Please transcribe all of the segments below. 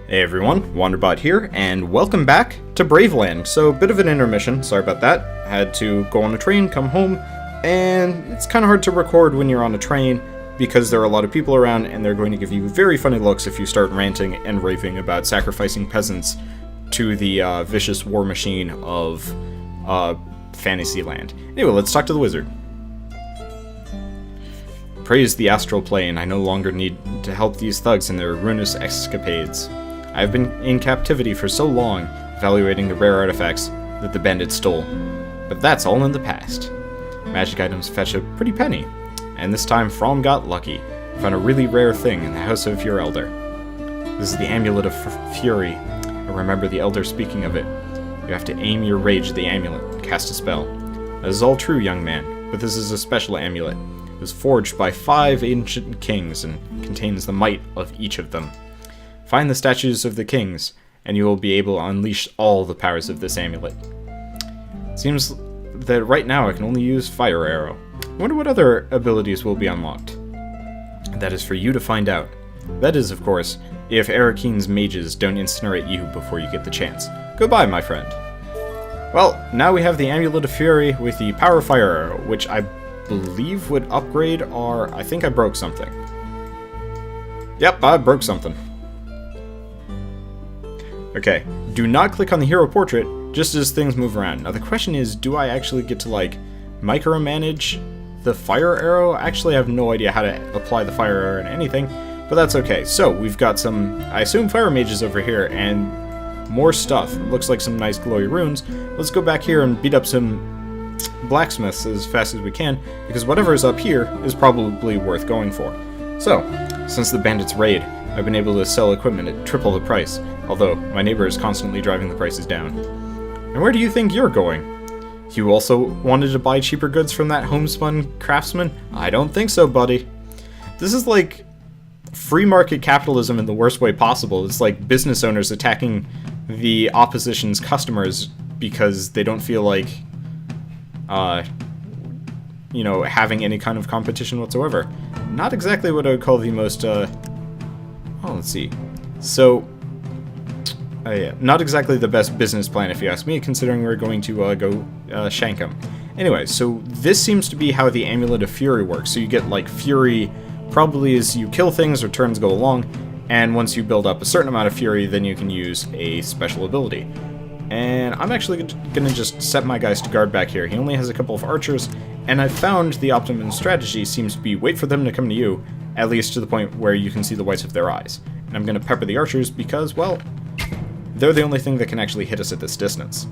Hey everyone, Wanderbot here, and welcome back to Braveland. So, bit of an intermission, sorry about that. Had to go on a train, come home, and it's kind of hard to record when you're on a train because there are a lot of people around and they're going to give you very funny looks if you start ranting and raving about sacrificing peasants to the vicious war machine of Fantasyland. Anyway, let's talk to the wizard. Praise the astral plane, I no longer need to help these thugs in their ruinous escapades. I have been in captivity for so long, evaluating the rare artifacts that the bandits stole. But that's all in the past. Magic items fetch a pretty penny, and this time From got lucky. Found a really rare thing in the house of your elder. This is the Amulet of Fury. I remember the elder speaking of it. You have to aim your rage at the amulet and cast a spell. That is all true, young man, but this is a special amulet. It was forged by 5 ancient kings and contains the might of each of them. Find the statues of the kings, and you will be able to unleash all the powers of this amulet. Seems that right now I can only use Fire Arrow. I wonder what other abilities will be unlocked. That is for you to find out. That is, of course, if Arakine's mages don't incinerate you before you get the chance. Goodbye, my friend. Well, now we have the Amulet of Fury with the Power Fire Arrow, which I believe would upgrade our... I think I broke something. Yep, I broke something. Okay, do not click on the hero portrait just as things move around. Now the question is, do I actually get to like micromanage the fire arrow? Actually, I have no idea how to apply the fire arrow in anything, but that's okay. So we've got some, I assume, fire mages over here and more stuff. It looks like some nice glowy runes. Let's go back here and beat up some blacksmiths as fast as we can, because whatever is up here is probably worth going for. So, since the bandits raid, I've been able to sell equipment at triple the price, although my neighbor is constantly driving the prices down. And where do you think you're going? You also wanted to buy cheaper goods from that homespun craftsman? I don't think so, buddy. This is like free market capitalism in the worst way possible. It's like business owners attacking the opposition's customers because they don't feel like having any kind of competition whatsoever. Not exactly what I would call the most, let's see. So, yeah, not exactly the best business plan if you ask me, considering we're going to go shank him. Anyway, so this seems to be how the Amulet of Fury works. So you get, like, Fury probably as you kill things or turns go along, and once you build up a certain amount of Fury, then you can use a special ability. And I'm actually going to just set my guys to guard back here. He only has a couple of archers, and I've found the optimum strategy seems to be wait for them to come to you, at least to the point where you can see the whites of their eyes. And I'm going to pepper the archers because, well, they're the only thing that can actually hit us at this distance.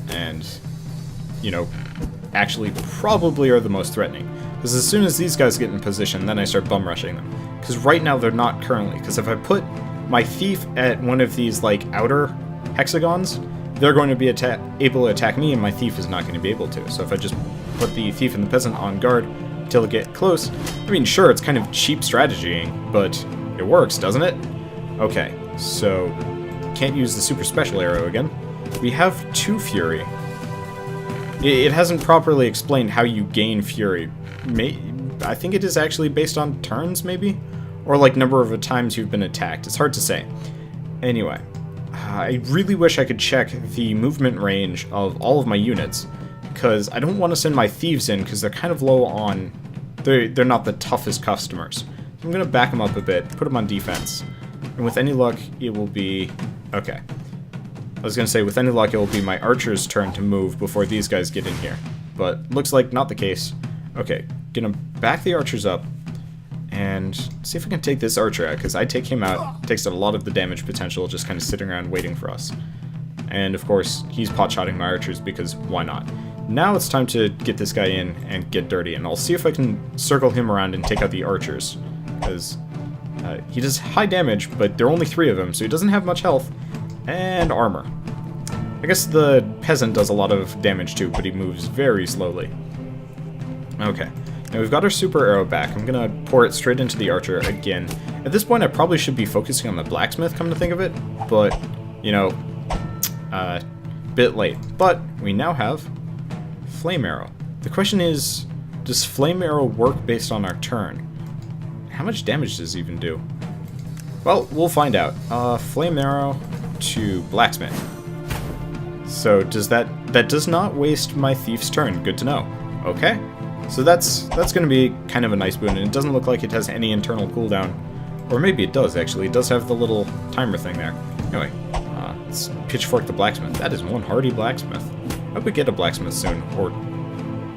And, actually probably are the most threatening. Because as soon as these guys get in position, then I start bum rushing them. Because right now they're not currently. Because if I put my thief at one of these, like, outer hexagons, they're going to be able to attack me, and my thief is not going to be able to. So if I just put the thief and the peasant on guard until they get close, I mean, sure, it's kind of cheap strategying, but it works, doesn't it? Okay, so can't use the super special arrow again. We have 2 Fury. It hasn't properly explained how you gain Fury. I think it is actually based on turns, maybe? Or like number of times you've been attacked. It's hard to say. Anyway, I really wish I could check the movement range of all of my units, because I don't want to send my thieves in because they're kind of low on... They're not the toughest customers. So I'm going to back them up a bit, put them on defense. And with any luck, it will be... Okay. I was going to say, with any luck, it will be my archer's turn to move before these guys get in here. But looks like not the case. Okay, gonna back the archers up and see if I can take this archer out, because I take him out, takes out a lot of the damage potential just kind of sitting around waiting for us. And of course, he's pot-shotting my archers because why not? Now it's time to get this guy in and get dirty, and I'll see if I can circle him around and take out the archers, because he does high damage, but there are only 3 of him, so he doesn't have much health, and armor. I guess the peasant does a lot of damage too, but he moves very slowly. Okay, now we've got our super arrow back. I'm gonna pour it straight into the archer again. At this point, I probably should be focusing on the blacksmith, come to think of it, but, bit late. But we now have flame arrow. The question is, does flame arrow work based on our turn? How much damage does it even do? Well, we'll find out. Flame arrow to blacksmith. So does that does not waste my thief's turn. Good to know. Okay. So that's going to be kind of a nice boon, and it doesn't look like it has any internal cooldown. Or maybe it does, actually. It does have the little timer thing there. Anyway, let's pitchfork the blacksmith. That is one hardy blacksmith. I hope we get a blacksmith soon, or...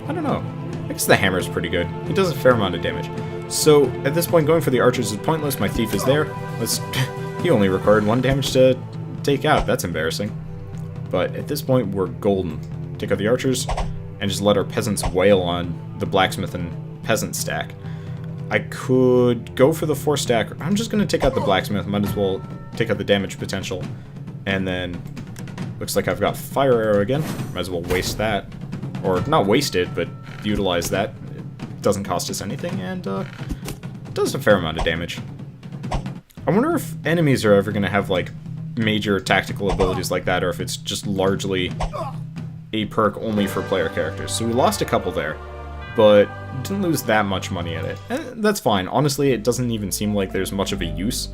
I don't know. I guess the hammer is pretty good. He does a fair amount of damage. So, at this point, going for the archers is pointless. My thief is there. He only required 1 damage to take out. That's embarrassing. But at this point, we're golden. Take out the archers, and just let our peasants wail on the blacksmith and peasant stack. I could go for the 4 stack. I'm just going to take out the blacksmith. Might as well take out the damage potential. And then, looks like I've got fire arrow again. Might as well waste that. Or, not waste it, but utilize that. It doesn't cost us anything, and does a fair amount of damage. I wonder if enemies are ever going to have, like, major tactical abilities like that, or if it's just largely a perk only for player characters. So we lost a couple there, but didn't lose that much money at it. And that's fine. Honestly, it doesn't even seem like there's much of a use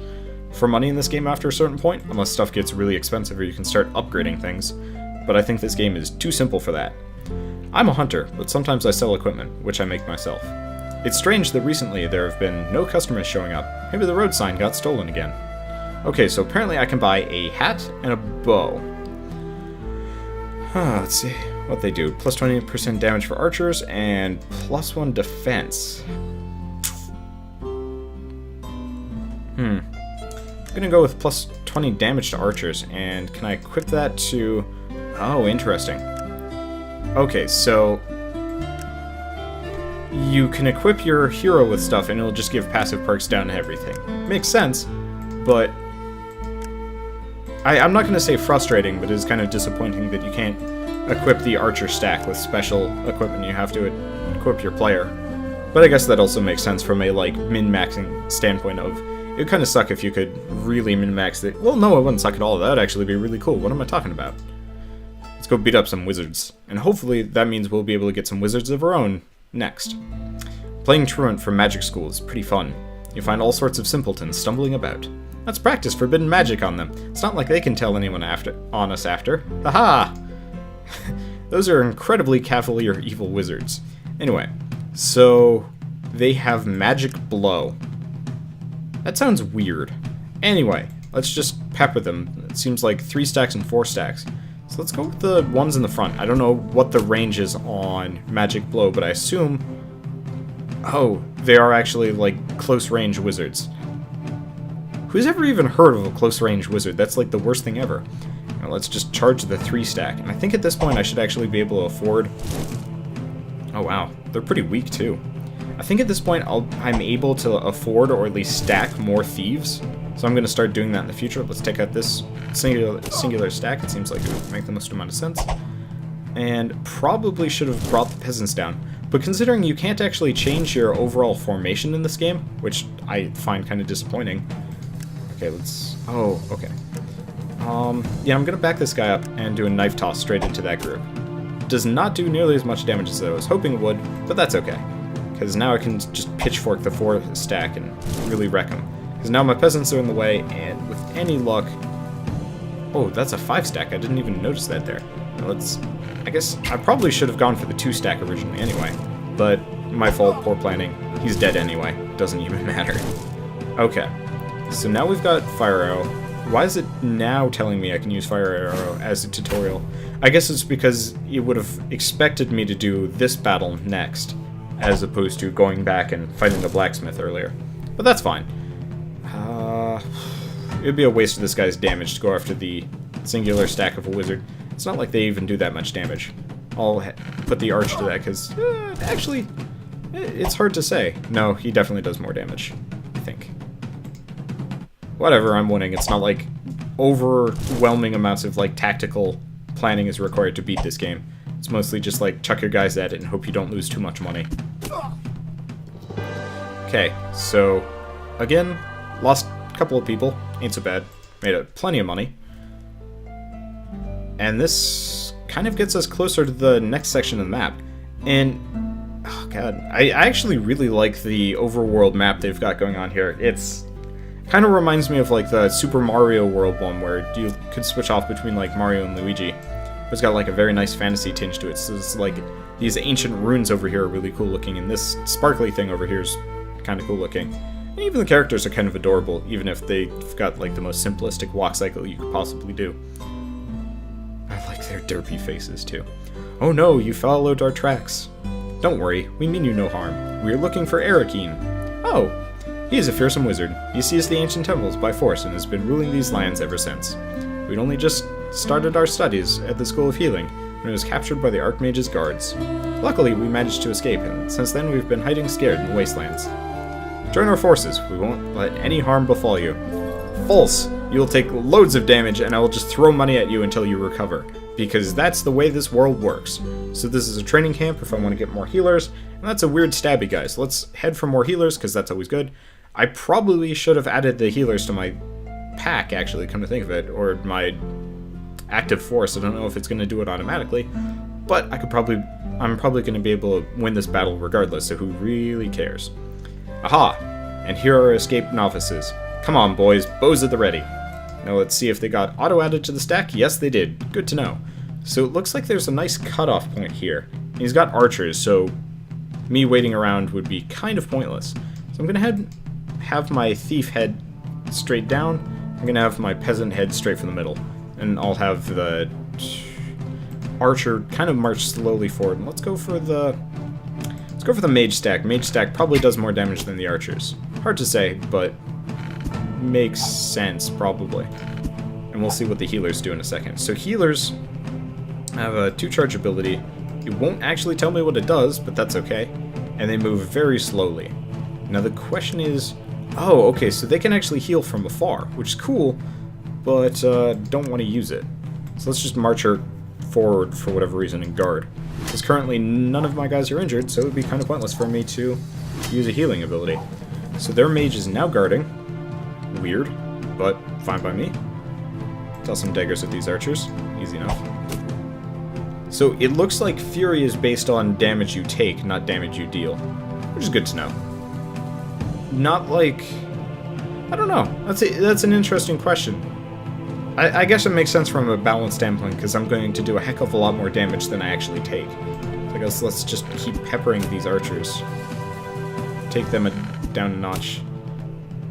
for money in this game after a certain point, unless stuff gets really expensive or you can start upgrading things. But I think this game is too simple for that. I'm a hunter, but sometimes I sell equipment, which I make myself. It's strange that recently there have been no customers showing up. Maybe the road sign got stolen again. Okay, so apparently I can buy a hat and a bow. Let's see what they do. Plus 20% damage for archers and plus 1 defense. I'm gonna go with plus 20 damage to archers, and can I equip that to... Oh, interesting. Okay, so you can equip your hero with stuff and it'll just give passive perks down to everything. Makes sense, but I'm not going to say frustrating, but it's kind of disappointing that you can't equip the archer stack with special equipment. You have to equip your player. But I guess that also makes sense from a, like, min-maxing standpoint of, it would kind of suck if you could really min-max it. Well, no, it wouldn't suck at all. That would actually be really cool. What am I talking about? Let's go beat up some wizards. And hopefully that means we'll be able to get some wizards of our own next. Playing truant from magic school is pretty fun. You find all sorts of simpletons stumbling about. Let's practice forbidden magic on them. It's not like they can tell anyone on us after. Haha! Those are incredibly cavalier evil wizards. Anyway, so they have magic blow. That sounds weird. Anyway, let's just pepper them. It seems like 3 stacks and 4 stacks. So let's go with the ones in the front. I don't know what the range is on magic blow, but I assume... Oh, they are actually, like, close-range wizards. Who's ever even heard of a close-range wizard? That's, like, the worst thing ever. Now, let's just charge the 3 stack. And I think at this point I should actually be able to afford... Oh, wow. They're pretty weak, too. I think at this point I'm able to afford or at least stack more thieves. So I'm going to start doing that in the future. Let's take out this singular stack. It seems like it would make the most amount of sense. And probably should have brought the peasants down. But considering you can't actually change your overall formation in this game, which I find kind of disappointing. Okay, let's... Oh, okay. Yeah, I'm going to back this guy up and do a knife toss straight into that group. Does not do nearly as much damage as I was hoping it would, but that's okay. Because now I can just pitchfork the 4 stack and really wreck them. Because now my peasants are in the way, and with any luck... Oh, that's a 5 stack. I didn't even notice that there. Now I guess I probably should have gone for the 2 stack originally anyway. But my fault, poor planning. He's dead anyway. Doesn't even matter. Okay. So now we've got fire arrow. Why is it now telling me I can use fire arrow as a tutorial? I guess it's because it would have expected me to do this battle next, as opposed to going back and fighting the blacksmith earlier. But that's fine. It would be a waste of this guy's damage to go after the singular stack of a wizard. It's not like they even do that much damage. I'll put the arch to that, because actually, it's hard to say. No, he definitely does more damage, I think. Whatever, I'm winning. It's not like overwhelming amounts of, like, tactical planning is required to beat this game. It's mostly just, like, chuck your guys at it and hope you don't lose too much money. Okay, so, again, lost a couple of people. Ain't so bad. Made plenty of money. And this kind of gets us closer to the next section of the map. And, oh god, I actually really like the overworld map they've got going on here. It's Kind of reminds me of like the Super Mario World one where you could switch off between like Mario and Luigi. It's got like a very nice fantasy tinge to it. So it's like these ancient runes over here are really cool looking, and this sparkly thing over here is kind of cool looking. And even the characters are kind of adorable, even if they've got like the most simplistic walk cycle you could possibly do. I like their derpy faces too. Oh no, you followed our tracks. Don't worry, we mean you no harm. We are looking for Arakeen. Oh, he is a fearsome wizard. He seized the ancient temples by force and has been ruling these lands ever since. We'd only just started our studies at the School of Healing when it was captured by the Archmage's guards. Luckily, we managed to escape, and since then we've been hiding scared in the wastelands. Join our forces. We won't let any harm befall you. False! You'll take loads of damage, and I will just throw money at you until you recover. Because that's the way this world works. So this is a training camp if I want to get more healers, and that's a weird stabby guy, so let's head for more healers, because that's always good. I probably should have added the healers to my pack, actually, come to think of it, or my active force. I don't know if it's going to do it automatically, but I'm probably going to be able to win this battle regardless, so who really cares? Aha! And here are escaped novices. Come on, boys, bows at the ready. Now let's see if they got auto-added to the stack. Yes, they did. Good to know. So it looks like there's a nice cutoff point here. And he's got archers, so me waiting around would be kind of pointless. So I'm going to have my thief head straight down. I'm going to have my peasant head straight for the middle. And I'll have the archer kind of march slowly forward. And let's go for the mage stack. Mage stack probably does more damage than the archers. Hard to say, but makes sense, probably. And we'll see what the healers do in a second. So healers have a 2-charge ability. It won't actually tell me what it does, but that's okay. And they move very slowly. Now the question is, oh, okay, so they can actually heal from afar, which is cool, but don't want to use it. So let's just march her forward for whatever reason and guard. Because currently none of my guys are injured, so it would be kind of pointless for me to use a healing ability. So their mage is now guarding. Weird, but fine by me. Toss some daggers at these archers. Easy enough. So it looks like Fury is based on damage you take, not damage you deal. Which is good to know. Not like... I don't know. That's an interesting question. I guess it makes sense from a balance standpoint, because I'm going to do a heck of a lot more damage than I actually take. So I guess let's just keep peppering these archers. Take them down a notch.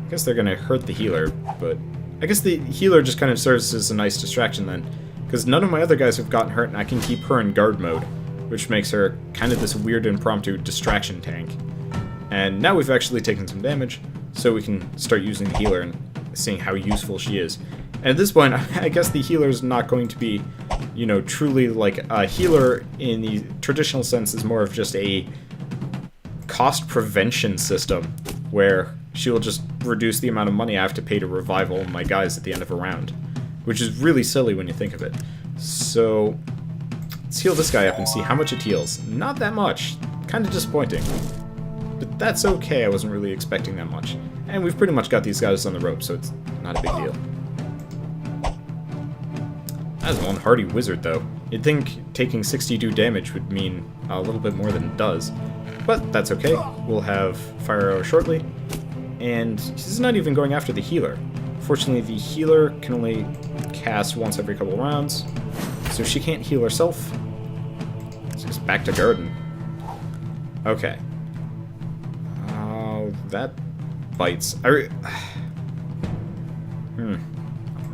I guess they're going to hurt the healer, but I guess the healer just kind of serves as a nice distraction then, because none of my other guys have gotten hurt, and I can keep her in guard mode, which makes her kind of this weird impromptu distraction tank. And now we've actually taken some damage, so we can start using the healer and seeing how useful she is. And at this point, I guess the healer's not going to be, you know, truly like a healer in the traditional sense, is more of just a cost prevention system, where she will just reduce the amount of money I have to pay to revive all of my guys at the end of a round. Which is really silly when you think of it. So, let's heal this guy up and see how much it heals. Not that much. Kind of disappointing. But that's okay, I wasn't really expecting that much. And we've pretty much got these guys on the rope, so it's not a big deal. That is one hardy wizard, though. You'd think taking 62 damage would mean a little bit more than it does. But that's okay. We'll have Fire Arrow shortly. And he's not even going after the healer. Fortunately, the healer can only cast once every couple rounds, so she can't heal herself. It's just back to garden. Okay. That bites. I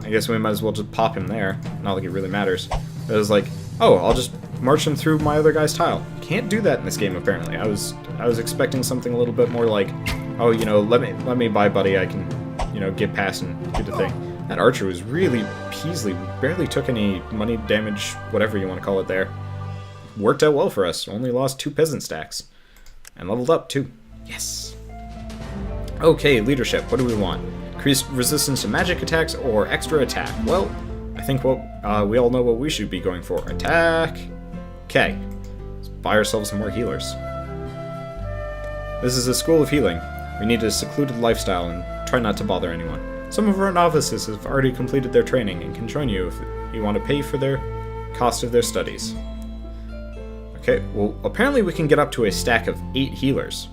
guess we might as well just pop him there. Not like it really matters. It was like, oh, I'll just march him through my other guy's tile. Can't do that in this game, apparently. I was expecting something a little bit more like, oh, you know, let me by, buddy. I can, you know, get past and do the thing. That archer was really peasly. Barely took any money damage, whatever you want to call it there. Worked out well for us. Only lost 2 peasant stacks. And leveled up, too. Yes. Okay, leadership. What do we want? Increased resistance to magic attacks or extra attack? Well, I think we all know what we should be going for. Attack. Okay. Let's buy ourselves some more healers. This is a school of healing. We need a secluded lifestyle and try not to bother anyone. Some of our novices have already completed their training and can join you if you want to pay for their cost of their studies. Okay, well, apparently we can get up to a stack of 8 healers.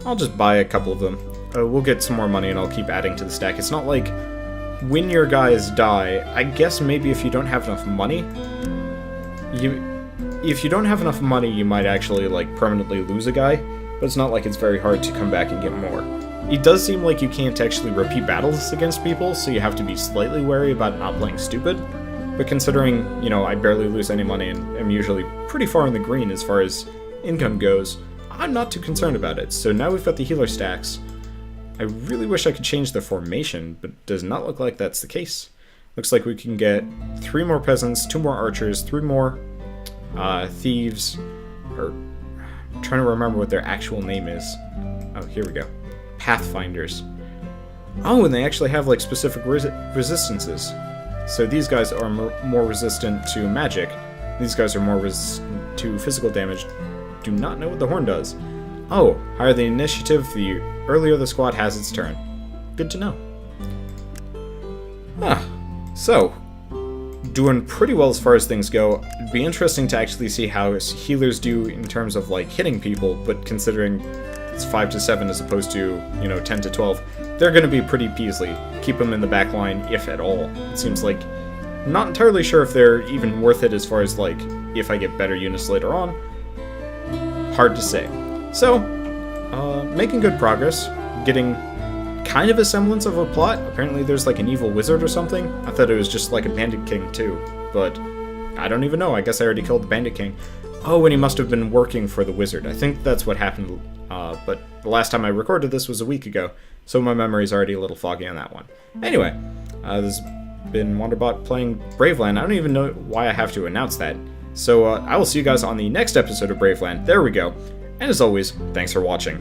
I'll just buy a couple of them. We'll get some more money and I'll keep adding to the stack. It's not like when your guys die, I guess maybe if you don't have enough money, if you don't have enough money, you might actually, like, permanently lose a guy, but it's not like it's very hard to come back and get more. It does seem like you can't actually repeat battles against people, so you have to be slightly wary about not playing stupid, but considering, you know, I barely lose any money and am usually pretty far in the green as far as income goes, I'm not too concerned about it. So now we've got the healer stacks. I really wish I could change the formation, but it does not look like that's the case. Looks like we can get 3 more peasants, 2 more archers, 3 more thieves, or I'm trying to remember what their actual name is. Oh, here we go. Pathfinders. Oh, and they actually have like specific resistances. So these guys are more resistant to magic. These guys are more resistant to physical damage. Do not know what the horn does. Oh, higher the initiative, the earlier the squad has its turn. Good to know. So, doing pretty well as far as things go. It'd be interesting to actually see how healers do in terms of like hitting people, but considering it's 5 to 7 as opposed to, you know, 10 to 12, they're going to be pretty peasly. Keep them in the back line, if at all. It seems like, not entirely sure if they're even worth it as far as like, if I get better units later on. Hard to say. So, making good progress, getting kind of a semblance of a plot. Apparently there's like an evil wizard or something. I thought it was just like a bandit king too, but I don't even know. I guess I already killed the bandit king. Oh, and he must have been working for the wizard. I think that's what happened, but the last time I recorded this was a week ago, so my memory's already a little foggy on that one. Anyway, this has been Wanderbot playing Braveland. I don't even know why I have to announce that. So I will see you guys on the next episode of Braveland. There we go. And as always, thanks for watching.